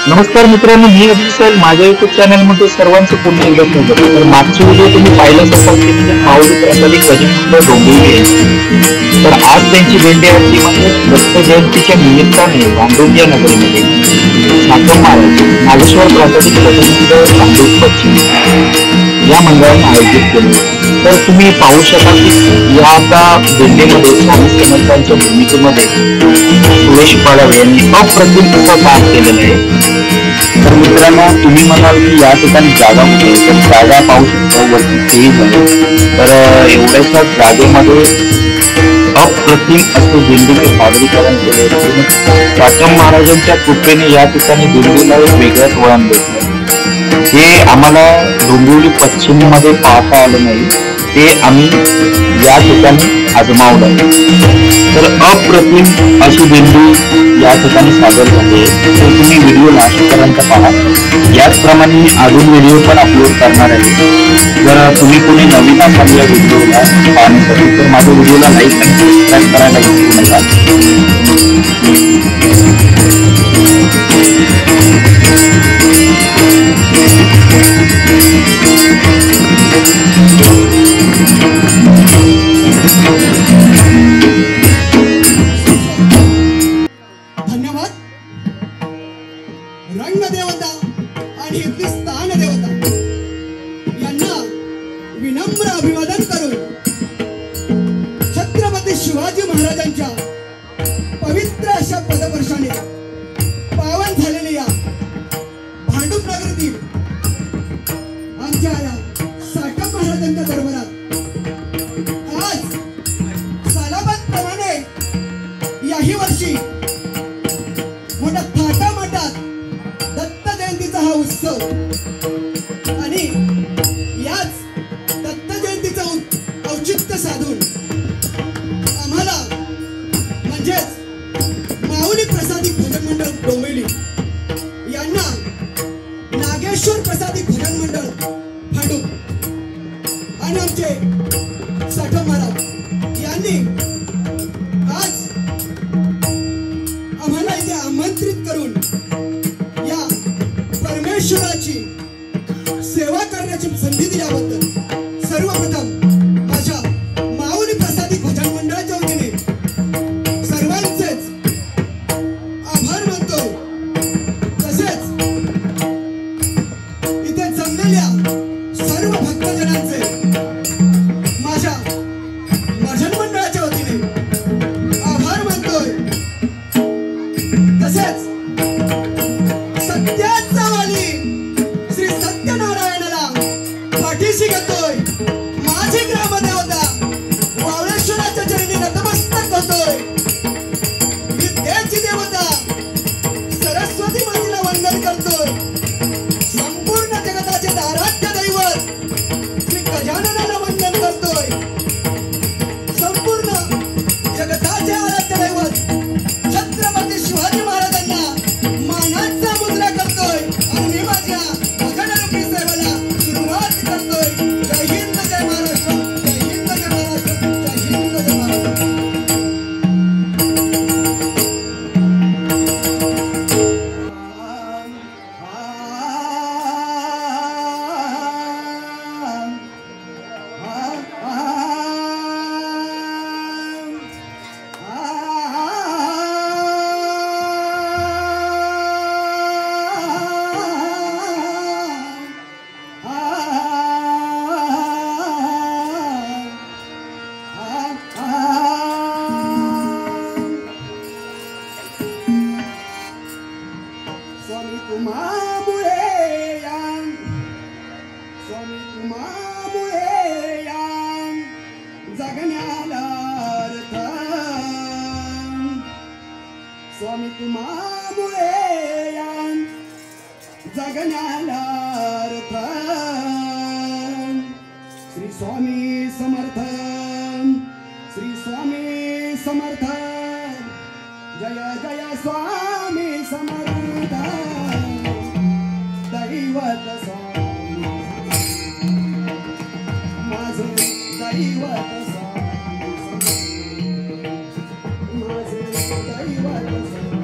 नमस्कार मित्रांनो, मी अभिषेक माझ्या युट्यूब चॅनल मध्ये सर्वांचं पुन्हा एकदा स्वागत. तर मागची व्हिडिओ तुम्ही पाहिलाच असाल की म्हणजे माऊली प्रसादी भजन मंडळ डोंबिवली आहे. तर आज त्यांची भेंडी आरती म्हणजे दत्त जयंतीच्या निमित्ताने भांडुंगिया नगरीमध्ये साखर महाराज नागेश्वर प्रसादी भजन मंडळ तांडूप पश्चिम या मंडळाने आयोजित केले. तर तुम्ही पाहू शकाल की या आता भेंडीमध्ये स्वामी समर्थांच्या भूमिकेमध्ये सुरेश पाडव यांनी अप्रतिम असं काम केलेलं आहे. तर मित्रांनो, तुम्ही म्हणाल की या ठिकाणी जागा कुठे आहे, तर जागा पाहू शकता वरती स्टेज आहे. तर एवढ्याशा जागेमध्ये अप्रतिम असे दिंडीचे सादरीकरण केले. साटम महाराजांच्या कृपेने या ठिकाणी दिंडीला एक वेगळंच वळण भेटलं. हे आम्हाला डोंबिवली पश्चिम मध्ये पाहता आलं नाही, ते आम्ही या ठिकाणी आजमावलं. तर अप्रतिम अशी दिंडी या ठिकाणी सादर झाली. तर तुम्ही व्हिडिओ लास्टपर्यंत पहा. याचप्रमाणे अजून व्हिडिओ पण अपलोड करणार आहे. जर तुम्ही कोणी नवीन असाल या व्हिडिओला पाहण्यासाठी तर माझ्या व्हिडिओला लाईक आणि सबस्क्राईब करायला विसरू नका. धन्यवाद. रंगदेवता आणि इथली स्थान देवता यांना विनम्र अभिवादन करून छत्रपती शिवाजी महाराजांच्या पवित्र अशा पदवर्षाने पावन झालेल्या या भांडूप नगरीतील आमच्या या साटम महाराजांच्या दरबारात आज सालाबादप्रमाणे याही वर्षी मोठ्या थाटामाटात दत्त जयंतीचा हा उत्सव आणि याच दत्त जयंतीचं औचित्य साधून आम्हाला म्हणजेच माऊली प्रसादी भजन मंडळ डोंबिवली यांना नागेश्वर प्रसादी भजन मंडळ भांडूप आणि आमचे साठम महाराज यांनी आज आम्हाला इथे आमंत्रित करून या परमेश्वराची सेवा करण्याची संधी दिल्याबद्दल सर्वप्रथम माझ्या माऊली प्रसादी भजन मंडळाच्या वतीने सर्वांचेच आभार मानतोय. तसेच इथे जमलेल्या सर्व भक्तजनांचे माझ्या भजन मंडळाच्या वतीने आभार मानतोय. तसेच सत्याचा वाली श्री सत्यनारायणाला पाठीशी घेतोय. माझी ग्रामदेवता वावळेश्वराच्या चरणी नतमस्तक होतोय. विद्येची देवता सरस्वती मातेला वंदन करतोय. संपूर्ण जगताचे आराध्य दैवत श्री गजाननाला वंदन करतोय. संपूर्ण जगताचे आराध्य दैवत छत्रपती शिवाजी महाराजांना मानाचा मुद्रा करतोय आणि मी माझ्या भजनरूपी सेवेला सुरुवात करतोय. जय हिंद, जय महाराष्ट्र. जय हिंद, जय महाराष्ट्र. जय हिंद, जय महाराष्ट्र. स्वामी तुम्हामुळे या, स्वामी तुम्हामुळे या जगण्याला अर्थ. स्वामी तुम्हामुळे या जगण्याला अर्थ. श्री स्वामी समर्थ, श्री स्वामी समर्थ. जय जय स्वामी समर्थ. दैवत स्वामी माझं दैवत स्वामी माझं दैवत स्वामी.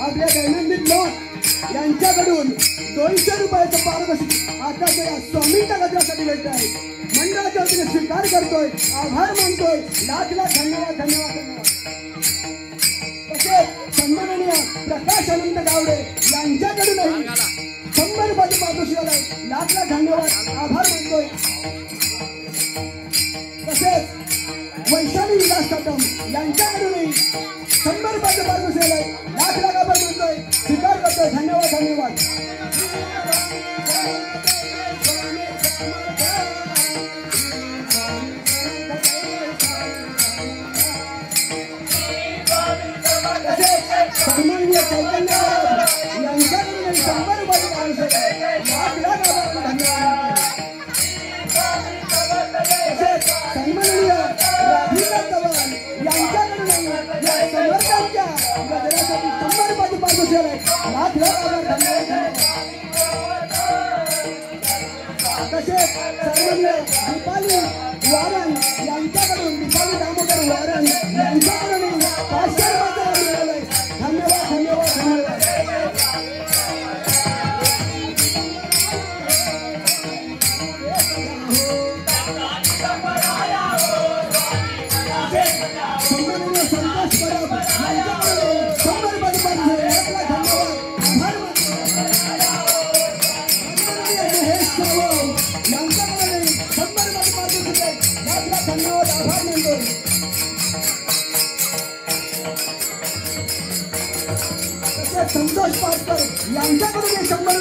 आपल्या दैनंदिन लोक यांच्याकडून 200 रुपयाचं पारितोषिक आताच्या या स्वामींच्या गजरासाठी भेटत आहे. मंडळाच्या वतीने स्वीकार करतोय, आभार मानतोय. लाख लाख धन्यवाद धन्यवाद धन्यवाद. तसेच सन्माननीय प्रकाश अनंत गावडे यांच्याकडूनही 100 रुपयाचं पारितोषिक आलंय. लाख लाख धन्यवाद, आभार मानतोय. तसेच वैशाली विलास कदम यांच्याकडूनही 100 रुपयाचं पारितोषिक आलंय. लाख लाख आभार मानतोय, स्वीकार करतोय. धन्यवाद धन्यवाद. सन्माननीय चैतन्य यांच्याकडून 100 रुपयाचं पारितोषिक आहे. लाख लाख आभार धन्यवाद. तसेच सन्माननीय राधिका चव्हाण यांच्याकडून या समर्थांच्या गजरासाठी 100 रुपयाचं पारितोषिक आहे. लाख लाख आभार धन्यवाद धन्यवाद. तसेच सन्माननीय दीपाली वारण यांच्याकडून दीपाली दामोदर वारण यांच्याकडून 500 रुपयाचं मिळालं आहे. धन्यवाद धन्यवाद धन्यवाद. सन्माननीय संतोष परब यांच्याकडून 100 रुपयाचं पारितोषिक आहे. लाख लाख धन्यवाद, आभार मानतो. सन्माननीय महेश चव्हाण यांच्याकडून 100 रुपयाचं पारितोषिक आहे. लाख लाख धन्यवाद, आभार मानतो. तसेच संतोष पाटकर यांच्याकडून 100